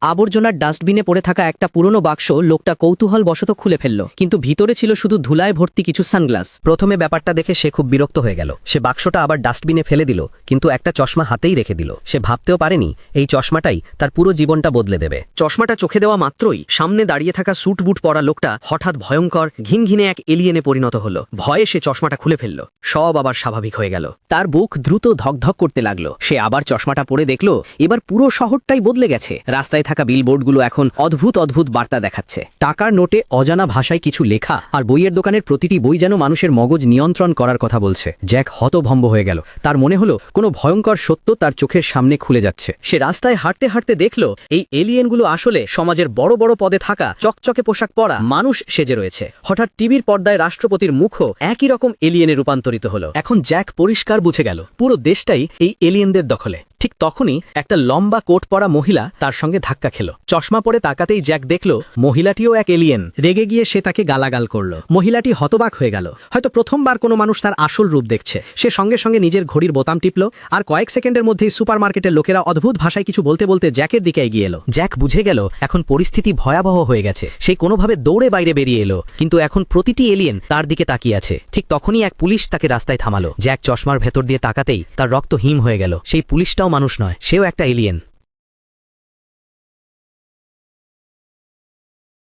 আবর্জনার ডাস্টবিনে পড়ে থাকা একটা পুরনো বাক্স লোকটা কৌতূহলবশত খুলে ফেলল, কিন্তু ভিতরে ছিল শুধু ধুলায় ভর্তি কিছু সানগ্লাস। প্রথমে ব্যাপারটা দেখে সে খুব বিরক্ত হয়ে গেল। সে বাক্সটা আবার ডাস্টবিনে ফেলে দিল, কিন্তু একটা চশমা হাতেই রেখে দিল। সে ভাবতেও পারেনি এই চশমাটাই তার পুরো জীবনটা বদলে দেবে। চশমাটা চোখে দেওয়া মাত্রই সামনে দাঁড়িয়ে থাকা স্যুট বুট পরা লোকটা হঠাৎ ভয়ঙ্কর ঘিনঘিনে এক এলিয়েনে পরিণত হলো। ভয়ে সে চশমাটা খুলে ফেলল। সব আবার স্বাভাবিক হয়ে গেল। তার বুক দ্রুত ধকধক করতে লাগলো। সে আবার চশমাটা পরে দেখল এবার পুরো শহরটাই বদলে গেছে। রাস্তায় থাকা বিলবোর্ডগুলো এখন অদ্ভুত অদ্ভুত বার্তা দেখাচ্ছে। টাকার নোটে অজানা ভাষায় কিছু লেখা, আর বইয়ের দোকানের প্রতিটি বই যেন মানুষের মগজ নিয়ন্ত্রণ করার কথা বলছে। জ্যাক হতভম্ব হয়ে গেল। তার মনে হলো কোনো ভয়ঙ্কর সত্য তার চোখের সামনে খুলে যাচ্ছে। সে রাস্তায় হাঁটতে হাঁটতে দেখল এই এলিয়েনগুলো আসলে সমাজের বড় বড় পদে থাকা চকচকে পোশাক পরা মানুষ সেজে রয়েছে। হঠাৎ টিভির পর্দায় রাষ্ট্রপতির মুখও একই রকম এলিয়েনে রূপান্তরিত হলো। এখন জ্যাক পরিষ্কার বুঝে গেল পুরো দেশটাই এই এলিয়েনদের দখলে। ঠিক তখনই একটা লম্বা কোট পরা মহিলা তার সঙ্গে ধাক্কা খেল। চশমা পরে তাকাতেই জ্যাক দেখল মহিলাটিও এক এলিয়েন। রেগে গিয়ে সে তাকে গালাগাল করল। মহিলাটি হতবাক হয়ে গেল। হয়তো প্রথমবার কোনো মানুষ তার আসল রূপ দেখছে। সে সঙ্গে সঙ্গে নিজের ঘড়ির বোতাম টিপল, আর কয়েক সেকেন্ডের মধ্যেই সুপারমার্কেটের লোকেরা অদ্ভুত ভাষায় কিছু বলতে বলতে জ্যাকের দিকে এগিয়ে এলো। জ্যাক বুঝে গেল এখন পরিস্থিতি ভয়াবহ হয়ে গেছে। সে কোনোভাবে দৌড়ে বাইরে বেরিয়ে এলো, কিন্তু এখন প্রতিটি এলিয়েন তার দিকে তাকিয়ে আছে। ঠিক তখনই এক পুলিশ তাকে রাস্তায় থামালো। জ্যাক চশমার ভেতর দিয়ে তাকাতেই তার রক্ত হিম হয়ে গেল। সেই পুলিশটাও মানুষ নয়, সেও একটা এলিয়েন।